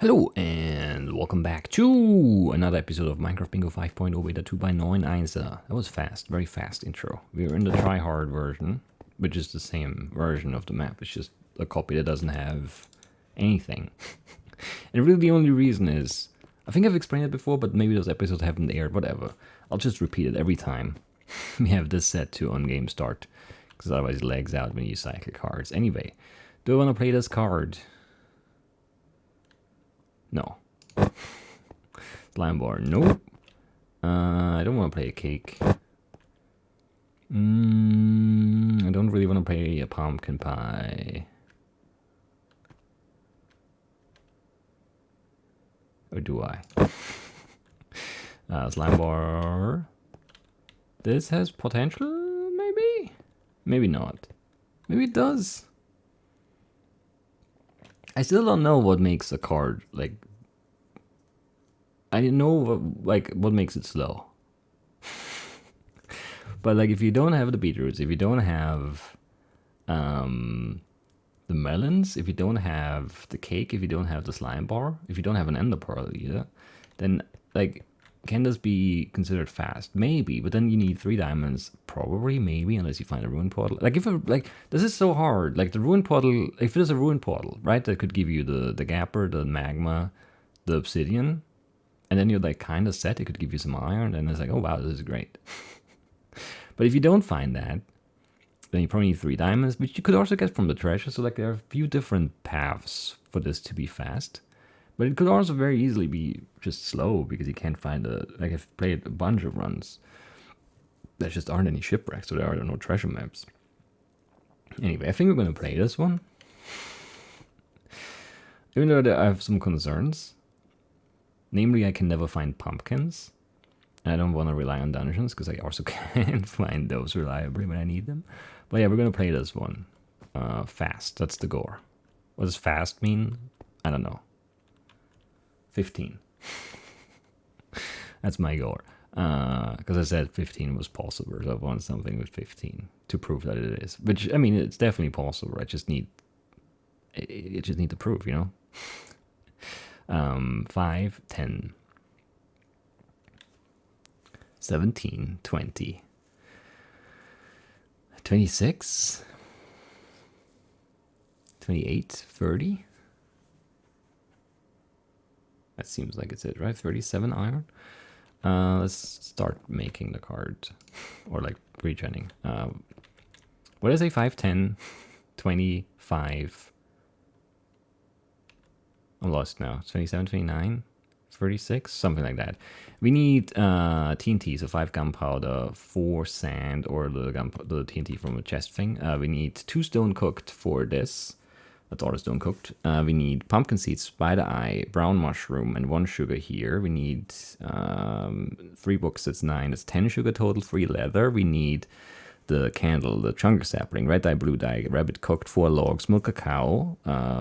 Hello and welcome back to another episode of Minecraft Bingo 5.0 Beta 2 by NeunEinser. That was fast, very fast intro. We're in the try-hard version, which is the same version of the map. It's just a copy that doesn't have anything. And really the only reason is, I think I've explained it before, but maybe those episodes haven't aired, whatever. I'll just repeat it every time we have this set to on-game start, because otherwise it lags out when you cycle cards. Anyway, do I want to play this card? No. Slime bar, nope. I don't want to play a cake. I don't really want to play a pumpkin pie. Or do I? Slime bar. This has potential, maybe? Maybe not. Maybe it does. I still don't know what makes a card, like, I know what makes it slow. But like, if you don't have the beetroots, if you don't have the melons, if you don't have the cake, if you don't have the slime bar, if you don't have an ender pearl either, then like, can this be considered fast? Maybe, but then you need 3 diamonds, probably, maybe, unless you find a ruin portal. Like, this is so hard. Like, the ruin portal, if it is a ruin portal, right, that could give you the gapper, the magma, the obsidian, and then you're like kind of set. It could give you some iron, and it's like, oh wow, this is great. But if you don't find that, then you probably need 3 diamonds, which you could also get from the treasure. So like, there are a few different paths for this to be fast. But it could also very easily be just slow because you can't find like, I've played a bunch of runs. There just aren't any shipwrecks, so there are no treasure maps. Anyway, I think we're going to play this one. Even though I have some concerns. Namely, I can never find pumpkins. And I don't want to rely on dungeons because I also can't find those reliably when I need them. But yeah, we're going to play this one. Fast, that's the goal. What does fast mean? I don't know. 15. That's my goal. Because I said 15 was possible, so I want something with 15 to prove that it is. Which, I mean, it's definitely possible. I just need the proof, you know? 5, 10, 17, 20, 26, 28, 30. That seems like it's it, right? 37 iron. Let's start making the card. Or like regening. What is a 5, 10, 25? I'm lost now. 27, 29, 36, something like that. We need TNT, so 5 gunpowder, 4 sand, or the TNT from a chest thing. We need 2 stone cooked for this. That's all the stone cooked. We need pumpkin seeds, spider eye, brown mushroom, and 1 sugar here. We need 3 books, that's 9. That's 10 sugar total, 3 leather. We need the candle, the chunker sapling, red dye, blue dye, rabbit cooked, 4 logs, milk cacao.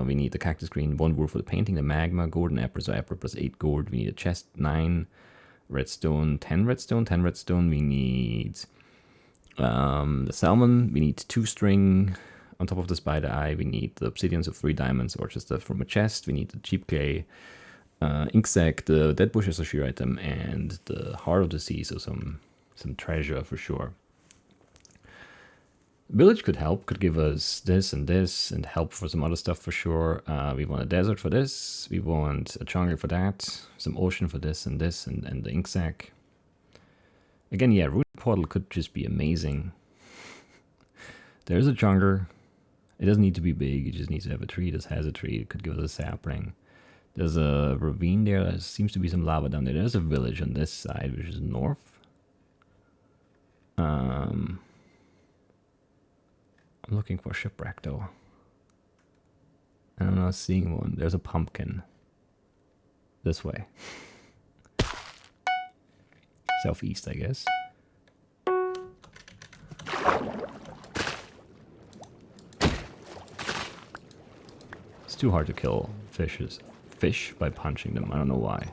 We need the cactus green, 1 wood for the painting, the magma, golden apple, so apple plus 8 gold. We need a chest, 9 redstone, 10 redstone, 10 redstone. We need the salmon. We need 2 string. On top of the spider eye, we need the obsidians of 3 diamonds, or just from a chest. We need the cheap clay, ink sac, the dead bush as a shear item, and the heart of the sea, so some treasure for sure. Village could help, could give us this, and help for some other stuff for sure. We want a desert for this, we want a jungle for that, some ocean for this, and the ink sac. Again, yeah, root portal could just be amazing. There's a jungle. It doesn't need to be big, it just needs to have a tree. This has a tree, it could give us a sapling. There's a ravine there, there seems to be some lava down there. There's a village on this side, which is north. I'm looking for a shipwreck though. And I'm not seeing one. There's a pumpkin. This way. Southeast, I guess. Too hard to kill fish by punching them. I don't know why.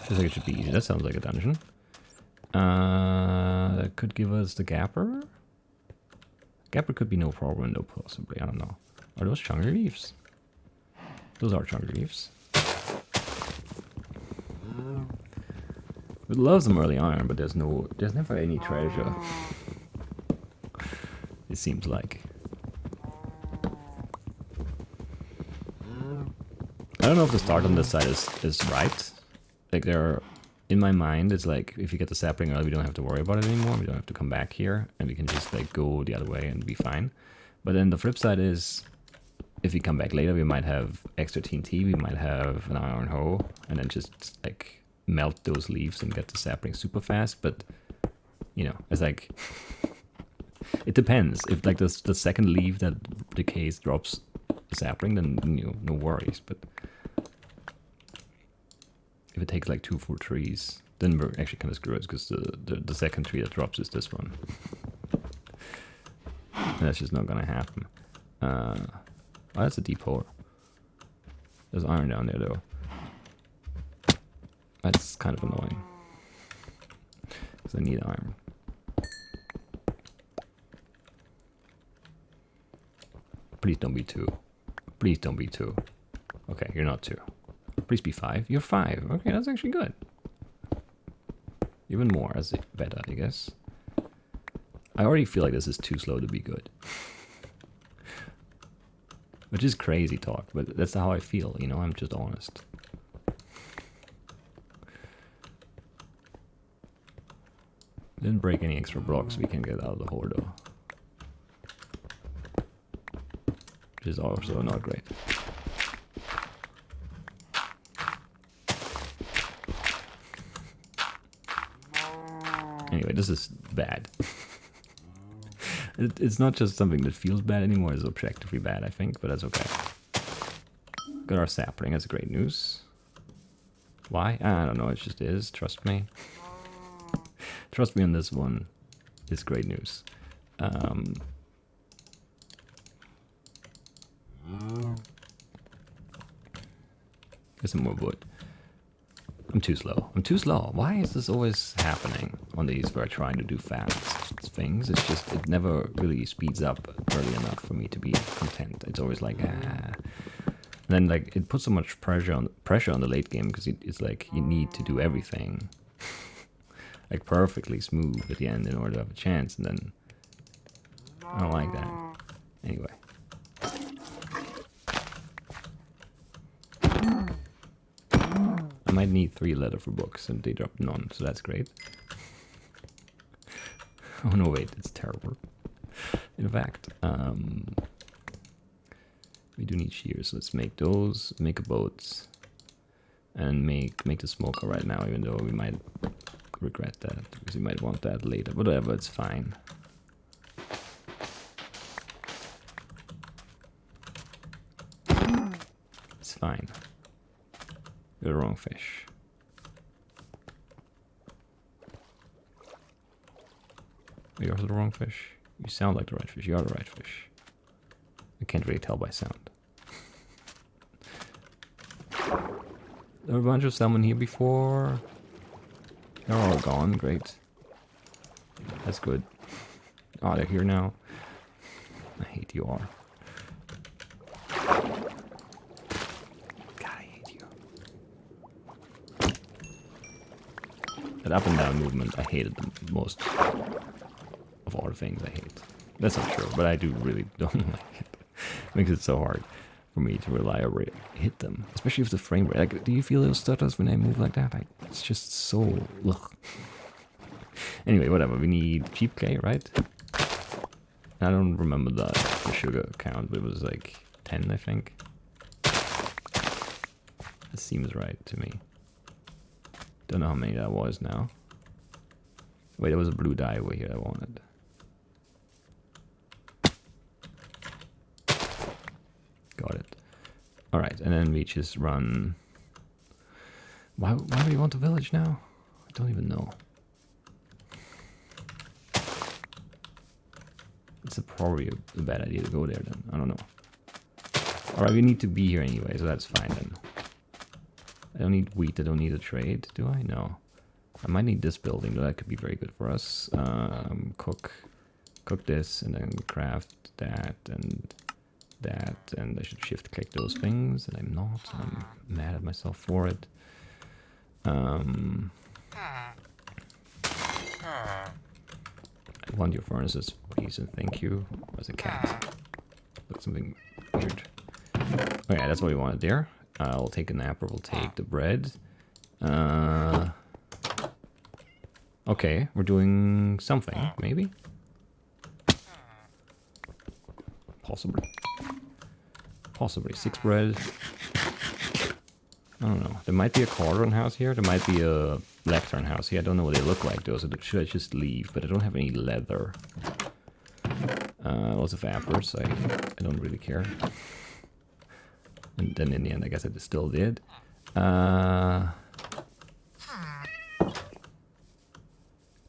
Feels like it should be easy. That sounds like a dungeon. That could give us the gapper. Gapper could be no problem though, possibly. I don't know. Are those chunky leaves? Those are chunky leaves. We'd love some early iron, but there's never any treasure. It seems like. I don't know if the start on this side is right. Like in my mind, it's like if you get the sapling early, we don't have to worry about it anymore. We don't have to come back here, and we can just like go the other way and be fine. But then the flip side is, if we come back later, we might have extra TNT, we might have an iron hoe, and then just like melt those leaves and get the sapling super fast. But you know, it's like it depends. If like the second leaf that decays drops the sapling, then no worries. But if it takes like 2 full trees, then we're actually kind of screwed because the second tree that drops is this one. And that's just not gonna happen. Oh, that's a deep hole. There's iron down there though. That's kind of annoying. Because I need iron. Please don't be 2. Please don't be 2. Okay, you're not 2. Please be 5. You're 5. Okay, that's actually good. Even more as better, I guess. I already feel like this is too slow to be good. Which is crazy talk, but that's how I feel, you know, I'm just honest. Didn't break any extra blocks we can get out of the hole though. Which is also not great. Anyway, this is bad. It's not just something that feels bad anymore, it's objectively bad, I think, but that's okay. Got our sapling, that's great news. Why? I don't know, it just is, trust me. Trust me on this one, it's great news. Get some more wood. I'm too slow. I'm too slow. Why is this always happening on these where I try to do fast things? It's just, it never really speeds up early enough for me to be content. It's always like, ah. And then like, it puts so much pressure on the late game because it's like, you need to do everything like perfectly smooth at the end in order to have a chance. And then, I don't like that. Anyway. I might need 3 leather for books, and they dropped none, so that's great. Oh no, wait, it's terrible. In fact, we do need shears, so let's make those, make a boat, and make the smoker right now, even though we might regret that, because we might want that later, but whatever, it's fine. It's fine. You're the wrong fish. You're the wrong fish. You sound like the right fish. You are the right fish. I can't really tell by sound. There were a bunch of salmon here before. They're all gone. Great. That's good. Oh, they're here now. I hate you all. That up and down movement, I hated the most of all the things I hate. That's not true, but I do really don't like it. It makes it so hard for me to reliably hit them, especially with the frame rate. Like, do you feel those stutters when I move like that? It's just so ugh. Anyway, whatever. We need cheap clay, right? I don't remember the sugar count, but it was like 10, I think. That seems right to me. Don't know how many that was now. Wait, there was a blue dye over here I wanted. Got it. Alright, and then we just run... Why do we want a village now? I don't even know. It's probably a bad idea to go there then. I don't know. Alright, we need to be here anyway, so that's fine then. I don't need wheat, I don't need a trade, do I? No. I might need this building, though that could be very good for us. Cook this, and then craft that, and I should shift click those things, and I'm not. I'm mad at myself for it. I want your furnaces, please, and thank you. There's a cat. Looks something weird. Oh yeah, that's what we wanted there. We'll take an apple, we'll take the bread. Okay, we're doing something, maybe? Possibly. Possibly. 6 bread. I don't know. There might be a cauldron house here. There might be a lectern house here. I don't know what they look like though, so should I just leave? But I don't have any leather. Lots of apples. I don't really care. And then in the end, I guess I still did.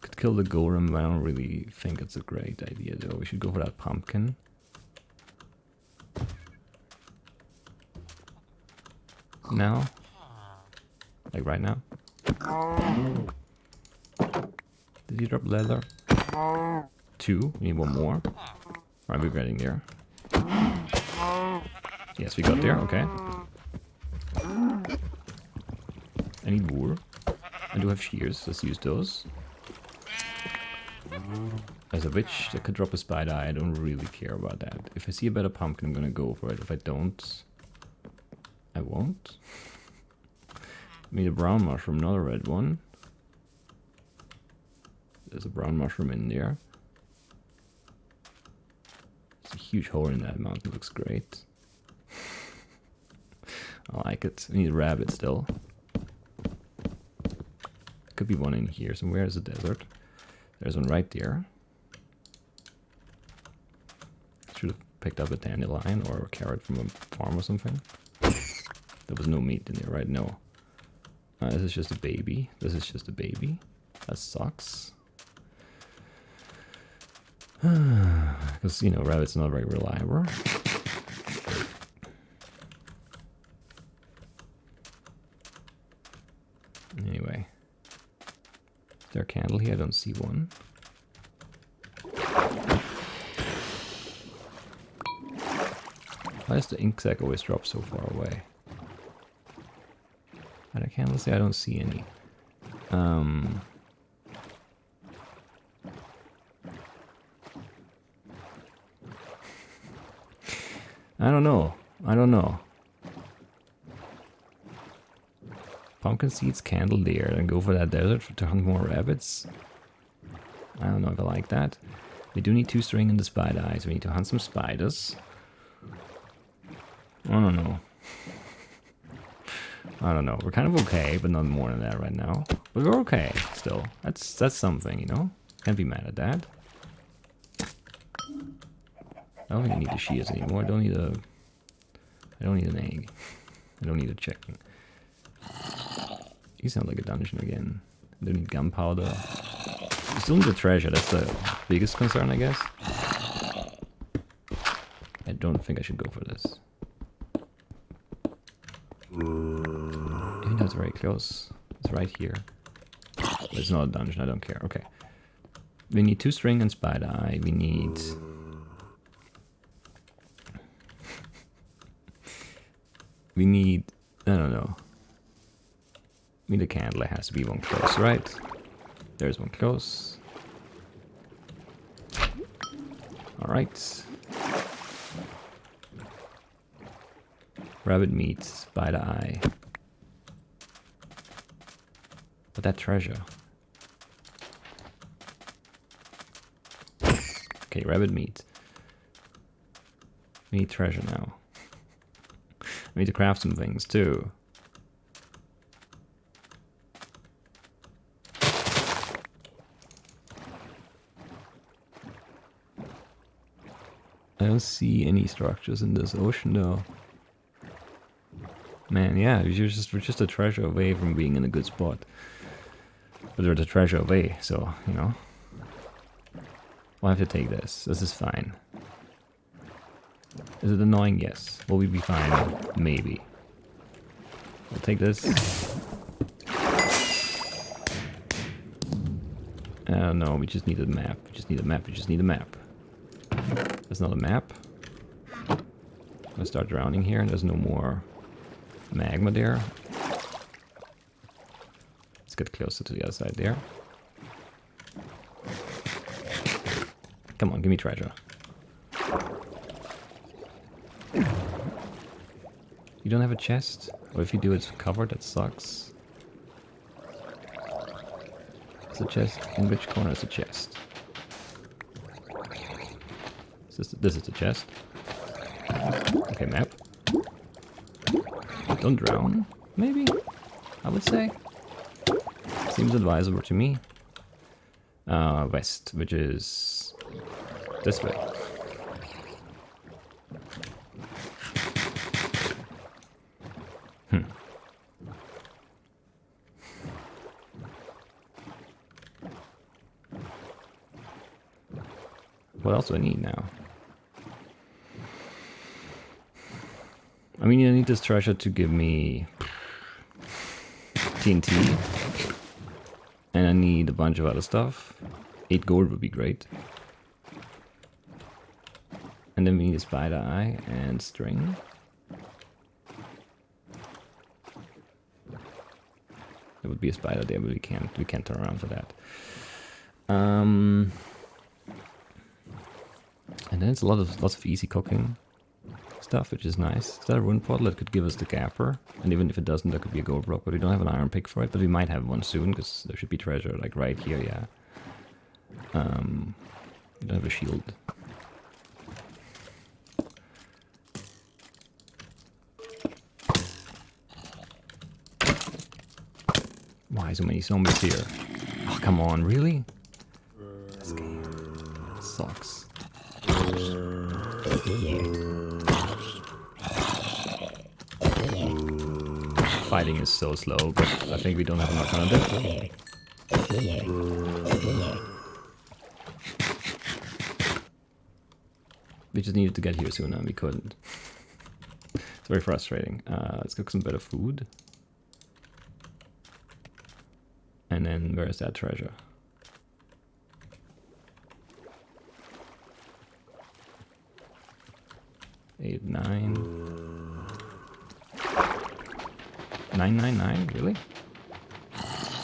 Could kill the golem, but I don't really think it's a great idea though. We should go for that pumpkin. Now? Like right now? Did he drop leather? 2. We need 1 more. Alright, we're getting there. Yes, we got there. Okay. I need wool. I do have shears. Let's use those. As a witch that could drop a spider eye, I don't really care about that. If I see a better pumpkin, I'm gonna go for it. If I don't, I won't. I need a brown mushroom, not a red one. There's a brown mushroom in there. There's a huge hole in that mountain. Looks great. I like it. I need a rabbit still. Could be one in here somewhere. There's a desert. There's one right there. Should have picked up a dandelion or a carrot from a farm or something. There was no meat in there, right? No. This is just a baby. This is just a baby. That sucks. Because, you know, rabbit's not very reliable. Anyway. Is there a candle here? I don't see one. Why does the ink sac always drop so far away? Are there candles there? I don't see any. I don't know. I don't know. Pumpkin seeds, candle there, and go for that desert to hunt more rabbits. I don't know if I like that. We do need 2 string in the spider eyes. We need to hunt some spiders. I don't know. I don't know. We're kind of okay, but not more than that right now. But we're okay still. That's something, you know. Can't be mad at that. I don't think I need the shears anymore. I don't need an egg. I don't need a chicken. You sound like a dungeon again. I don't need gunpowder. You still need the treasure. That's the biggest concern, I guess. I don't think I should go for this. Even though it's very close. It's right here. But it's not a dungeon. I don't care. Okay. We need 2 string and spider eye. We need... We need... I don't know. We need a candle. It has to be one close, right? There's one close. Alright. Rabbit meat, spider eye. But that treasure. Okay, rabbit meat. We need treasure now. We need to craft some things too. I don't see any structures in this ocean though. Man, yeah, we're just a treasure away from being in a good spot. But we're the treasure away, so, you know. We'll have to take this. This is fine. Is it annoying? Yes. Will we be fine? Maybe. We'll take this. No, we just need a map. We just need a map. We just need a map. There's not a map. I'm gonna start drowning here, and there's no more magma there. Let's get closer to the other side there. Come on, give me treasure. You don't have a chest? Or if you do, it's covered, that sucks. It's a chest. In which corner is the chest? This is the chest. Okay, map. Don't drown, maybe? I would say. Seems advisable to me. West, which is this way. What else do I need now? I mean, I need this treasure to give me TNT. And I need a bunch of other stuff. 8 gold would be great. And then we need a spider eye and string. There would be a spider there, but we can't turn around for that. And then it's lots of easy cooking stuff, which is nice. Is that a rune portal that could give us the gapper? And even if it doesn't, that could be a gold block, but we don't have an iron pick for it, but we might have one soon, because there should be treasure, like right here, yeah. We don't have a shield. Why so many zombies here? Oh, come on, really? This game sucks. Fighting is so slow, but I think we don't have an alternative. We just needed to get here sooner and we couldn't. It's very frustrating. Let's cook some better food. And then where is that treasure? 8, 9. 999, really?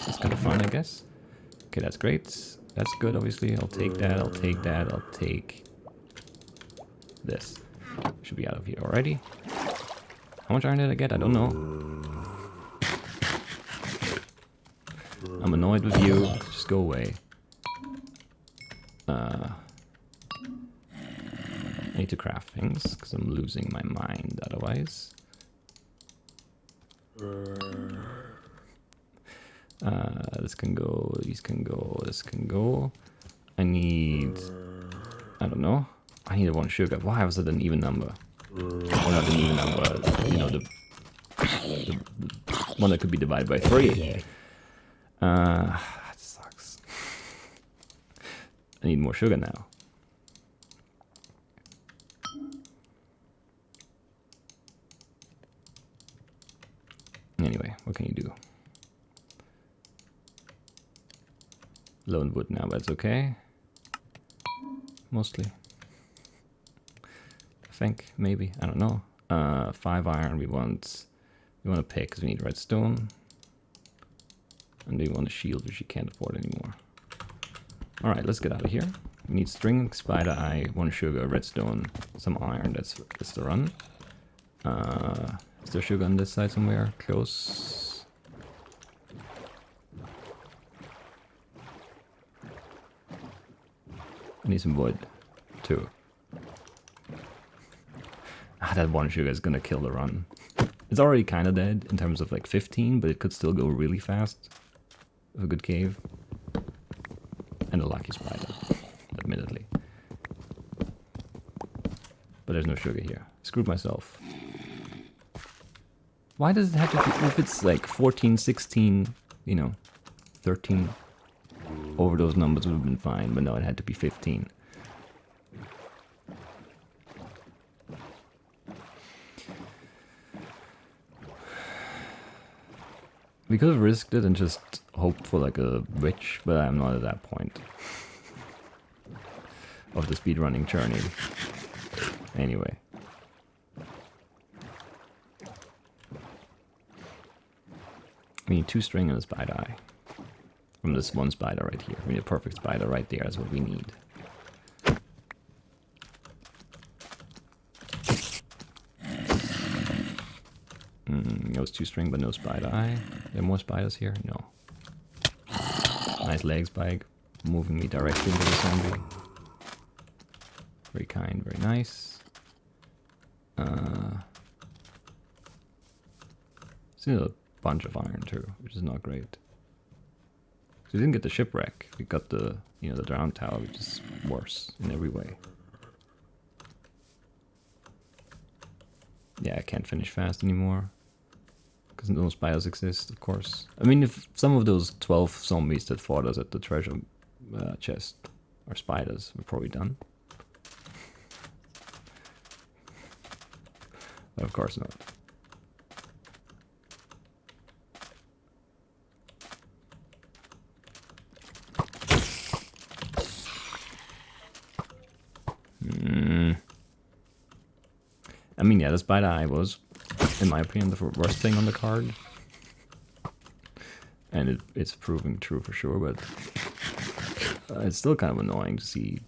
That's kind of fun, I guess. Okay, that's great. That's good, obviously. I'll take that, I'll take that, I'll take this. Should be out of here already. How much iron did I get? I don't know. I'm annoyed with you. Just go away. I need to craft things, because I'm losing my mind otherwise. This can go, these can go, this can go. I need, I don't know. I need 1 sugar. Why was it an even number? Or not an even number, you know, the one that could be divided by 3. That sucks. I need more sugar now. Anyway, what can you do? Low in wood now, but it's okay. Mostly. I think, maybe, I don't know. 5 iron we want a pick because we need redstone. And we want a shield, which you can't afford anymore. Alright, let's get out of here. We need string, spider eye, 1 sugar, redstone, some iron. That's the run. Is there sugar on this side somewhere? Close. I need some wood, too. That 1 sugar is gonna kill the run. It's already kind of dead in terms of like 15, but it could still go really fast. With a good cave. And a lucky spider, admittedly. But there's no sugar here. Screwed myself. Why does it have to be, if it's like 14, 16, you know, 13, over those numbers would have been fine, but no, it had to be 15. We could have risked it and just hoped for like a witch, but I'm not at that point of the speedrunning journey. Anyway. We need 2 string and a spider eye. From this one spider right here. We need a perfect spider right there. That's what we need. No two string, but no spider eye. There are more spiders here? No. Nice leg spike. Moving me directly into the zombie. Very kind, very nice. Still a bunch of iron too, which is not great. So we didn't get the shipwreck. We got the, you know, the drown tower, which is worse in every way. Yeah, I can't finish fast anymore. Because no spiders exist, of course. I mean, if some of those 12 zombies that fought us at the treasure chest are spiders, we're probably done. But of course not. I mean, yeah, the spider eye was, in my opinion, the worst thing on the card. And it's proving true for sure, but it's still kind of annoying to see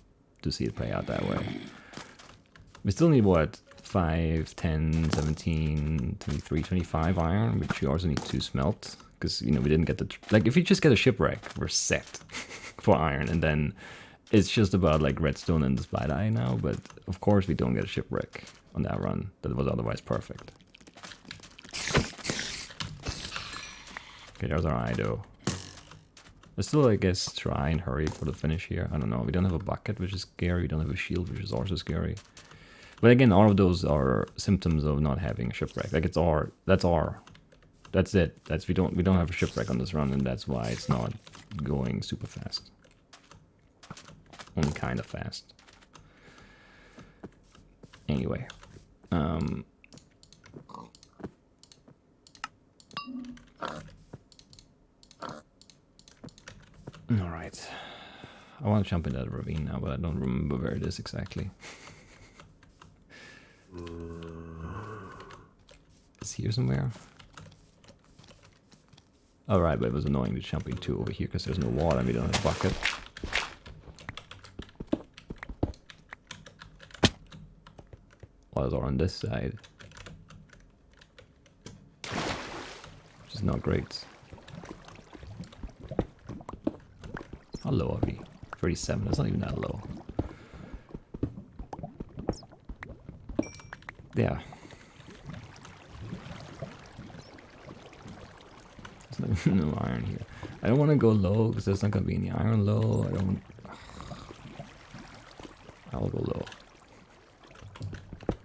it play out that way. We still need, what, 5, 10, 17, 23, 25 iron, which we also need to smelt. Because, you know, we didn't get the... Like, if you just get a shipwreck, we're set for iron. And then it's just about, like, redstone and the spider eye now. But, of course, we don't get a shipwreck on that run. That was otherwise perfect. Okay, there's our eye, though. Let's still, I guess, try and hurry for the finish here. I don't know. We don't have a bucket, which is scary. We don't have a shield, which is also scary. But again, all of those are symptoms of not having a shipwreck. Like, that's it. We don't have a shipwreck on this run, and that's why it's not going super fast. Only kind of fast. Anyway. Alright. I want to jump in that ravine now, but I don't remember where it is exactly. It's here somewhere? Alright, but it was annoying to jump into over here because there's no water and we don't have a bucket. Waters are on this side. Which is not great. How low are we? 37, that's not even that low. Yeah. There's no iron here. I don't want to go low because there's not going to be any iron low. I'll go low.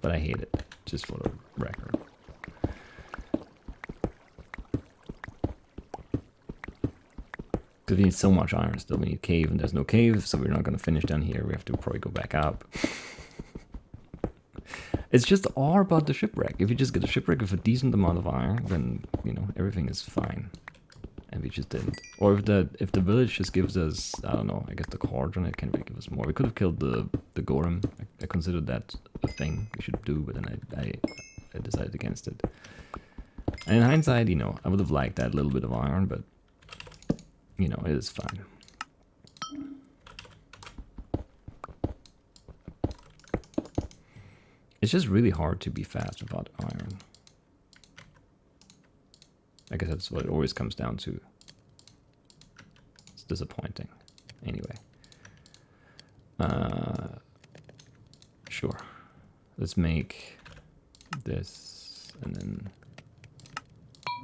But I hate it, just for the record. Because we need so much iron still. We need cave and there's no cave, so we're not going to finish down here. We have to probably go back up. It's just all about the shipwreck. If you just get a shipwreck with a decent amount of iron, then, you know, everything is fine. And we just didn't. Or if the village just gives us, I don't know, I guess the cauldron, it can give us more. We could have killed the golem. I considered that a thing we should do, but then I decided against it. And in hindsight, you know, I would have liked that little bit of iron, but, you know, it is fine. It's just really hard to be fast without iron. I guess that's what it always comes down to. It's disappointing. Anyway. Sure. Let's make this, and then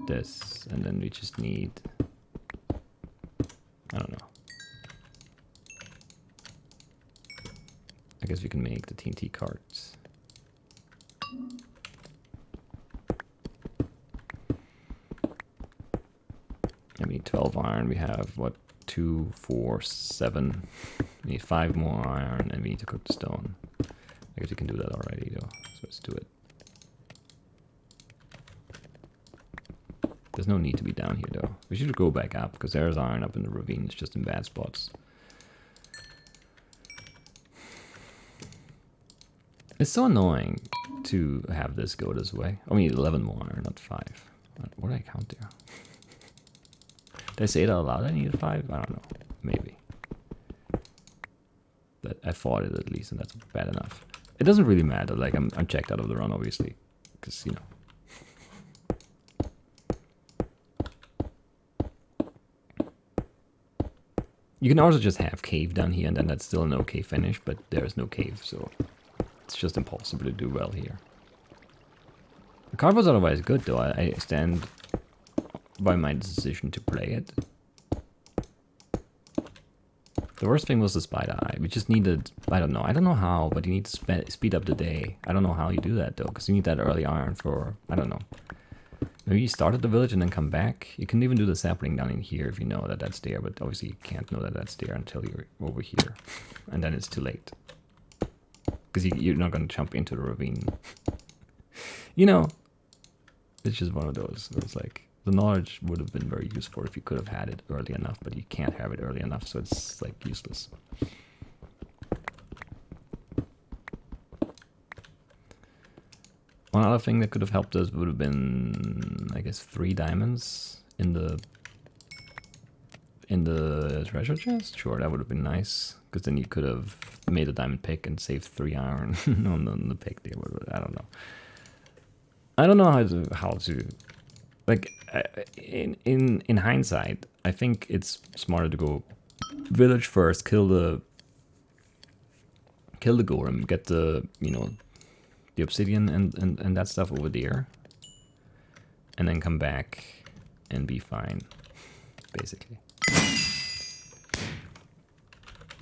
this, and then we just need... I don't know. I guess we can make the TNT carts. I need 12 iron. We have, what, 2, 4, 7. We need 5 more iron, and we need to cook the stone. I guess we can do that already, though. So let's do it. There's no need to be down here, though. We should go back up, because there's iron up in the ravine. It's just in bad spots. It's so annoying to have this go this way. Oh, we need 11 more iron, not 5. What did I count there? Did I say that out loud? I needed 5? I don't know. Maybe. But I fought it at least, and that's bad enough. It doesn't really matter. Like, I'm checked out of the run, obviously. Because, you know. You can also just have cave down here, and then that's still an okay finish, but there's no cave, so it's just impossible to do well here. The card was otherwise good, though. I stand by my decision to play it. The worst thing was the spider eye. We just needed, I don't know how, but you need to speed up the day. I don't know how you do that, though, because you need that early iron for, I don't know. Maybe you start at the village and then come back. You can even do the sapling down in here if you know that that's there, but obviously you can't know that that's there until you're over here. And then it's too late. Because you're not going to jump into the ravine. You know, it's just one of those where it's like, the knowledge would have been very useful if you could have had it early enough, but you can't have it early enough, so it's like useless. One other thing that could have helped us would have been, I guess, 3 diamonds in the treasure chest. Sure, that would have been nice, because then you could have made a diamond pick and saved 3 iron on the pick there. I don't know. I don't know how to like in hindsight. I think it's smarter to go village first, kill the golem, get the the obsidian and that stuff over there, and then come back and be fine, basically.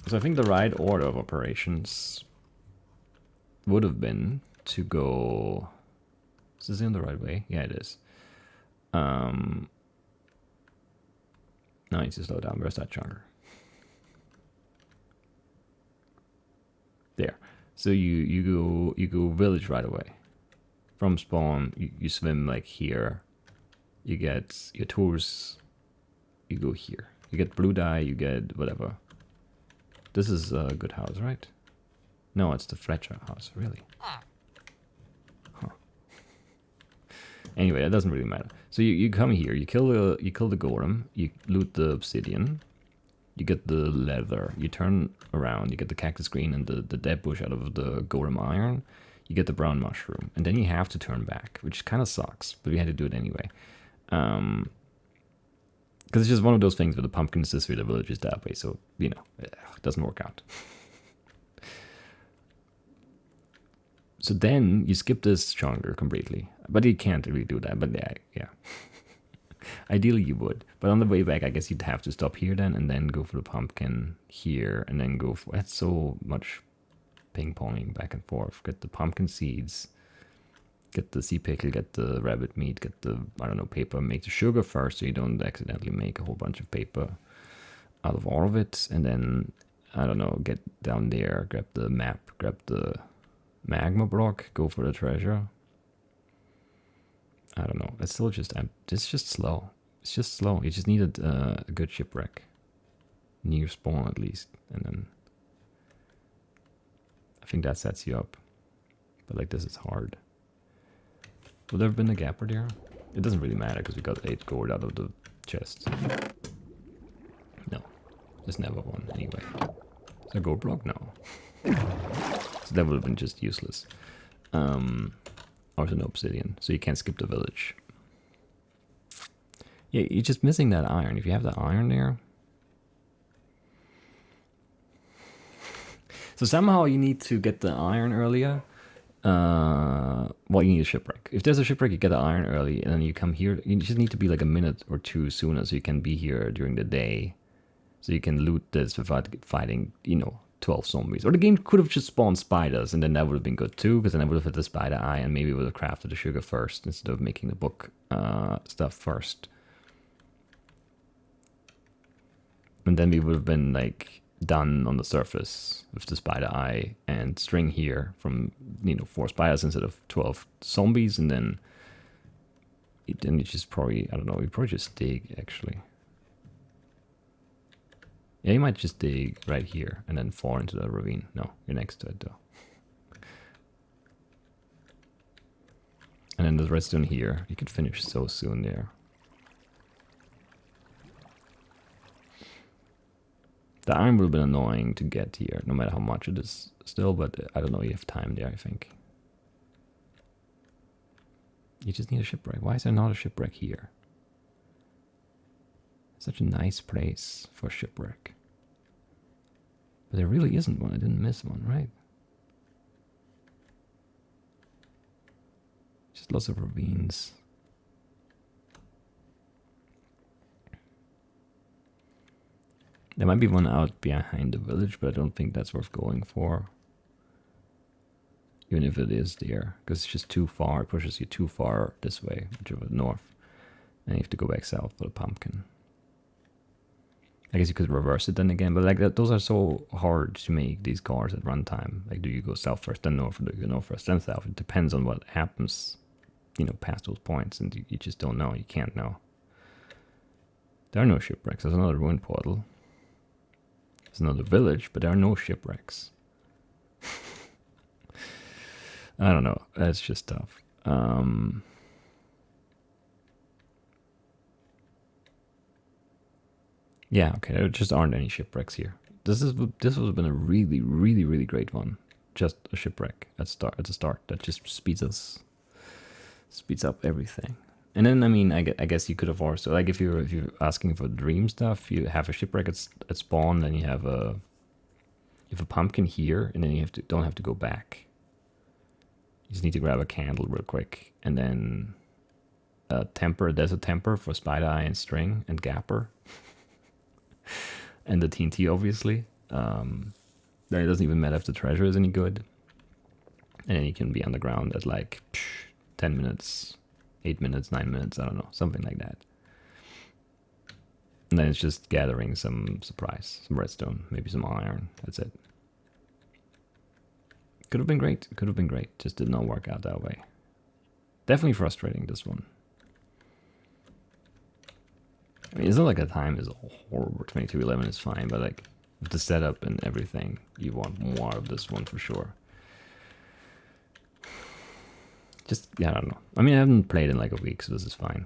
So I think the right order of operations would have been to go... Is this in the right way? Yeah, it is. No, I need to slow down. Where's that chunker? There. So you go village right away. From spawn, you swim like here. You get your tours. You go here. You get blue dye. You get whatever. This is a good house, right? No, it's the Fletcher house. Really? Huh. Anyway, that doesn't really matter. So you come here. You kill the golem. You loot the obsidian. You get the leather, you turn around, you get the cactus green and the dead bush out of the golem iron, you get the brown mushroom, and then you have to turn back, which kind of sucks, but we had to do it anyway. Because it's just one of those things where the pumpkins this way, the village is that way, so, it doesn't work out. So then you skip this chunker completely, but you can't really do that, but yeah. Ideally you would, but on the way back I guess you'd have to stop here then and then go for the pumpkin here and then go for... That's so much ping-ponging back and forth. Get the pumpkin seeds, get the sea pickle, get the rabbit meat, get the, I don't know, paper. Make the sugar first so you don't accidentally make a whole bunch of paper out of all of it, and then, I don't know, get down there, grab the map, grab the magma block, go for the treasure. I don't know. It's still just... It's just slow. It's just slow. You just needed a good shipwreck. Near spawn, at least. And then... I think that sets you up. But, like, this is hard. Would there have been a gapper there? It doesn't really matter, because we got 8 gold out of the chest. No. There's never one, anyway. Is there a gold block? No. So that would have been just useless. Also no obsidian, so you can't skip the village. Yeah, you're just missing that iron. If you have that iron there... So somehow you need to get the iron earlier. Well, you need a shipwreck. If there's a shipwreck, you get the iron early, and then you come here. You just need to be like a minute or 2 sooner, so you can be here during the day. So you can loot this without fighting, 12 zombies. Or the game could have just spawned spiders, and then that would have been good too, because then I would have hit the spider eye, and maybe would have crafted the sugar first, instead of making the book stuff first. And then we would have been, like, done on the surface with the spider eye, and string here from, 4 spiders instead of 12 zombies, and then you just probably, I don't know, you probably just dig, actually. Yeah, you might just dig right here and then fall into the ravine. No, you're next to it though. And then the redstone here. You could finish so soon there. The iron would have been annoying to get here, no matter how much it is still, but I don't know, you have time there, I think. You just need a shipwreck. Why is there not a shipwreck here? Such a nice place for a shipwreck. But there really isn't one. I didn't miss one, right? Just lots of ravines. There might be one out behind the village, but I don't think that's worth going for. Even if it is there, because it's just too far. It pushes you too far this way, which is north. And you have to go back south for the pumpkin. I guess you could reverse it then again, but like those are so hard to make, these cars at runtime. Like, do you go south first, then north, or do you go north first, then south? It depends on what happens, you know, past those points, and you just don't know. You can't know. There are no shipwrecks. There's another ruin portal. There's another village, but there are no shipwrecks. I don't know. That's just tough. Yeah, okay. There just aren't any shipwrecks here. This would have been a really, really, really great one. Just a shipwreck at the start. That just speeds up everything. And then, I mean, I guess you could have also, like, if you're asking for dream stuff, you have a shipwreck at spawn, then you have a pumpkin here, and then you don't have to go back. You just need to grab a candle real quick, and then a temper. There's a temper for Spider Eye and String and Gapper, and the TNT obviously. Then it doesn't even matter if the treasure is any good, and then you can be on the ground at like 10 minutes, 8 minutes, 9 minutes. I don't know, something like that. And then it's just gathering some supplies, some redstone, maybe some iron. That's it. Could have been great. Could have been great. Just did not work out that way. Definitely frustrating, this one. I mean, it's not like the time is horrible. 2211 is fine, but like the setup and everything, you want more of this one for sure. Just, yeah, I don't know. I mean, I haven't played in like a week, so this is fine.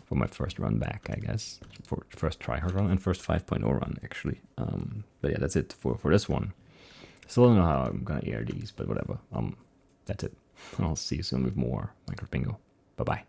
For my first run back, I guess. For first tryhard run and first 5.0 run, actually. But yeah, that's it for this one. Still don't know how I'm gonna air these, but whatever. That's it. I'll see you soon with more Minecraft Bingo. Bye bye.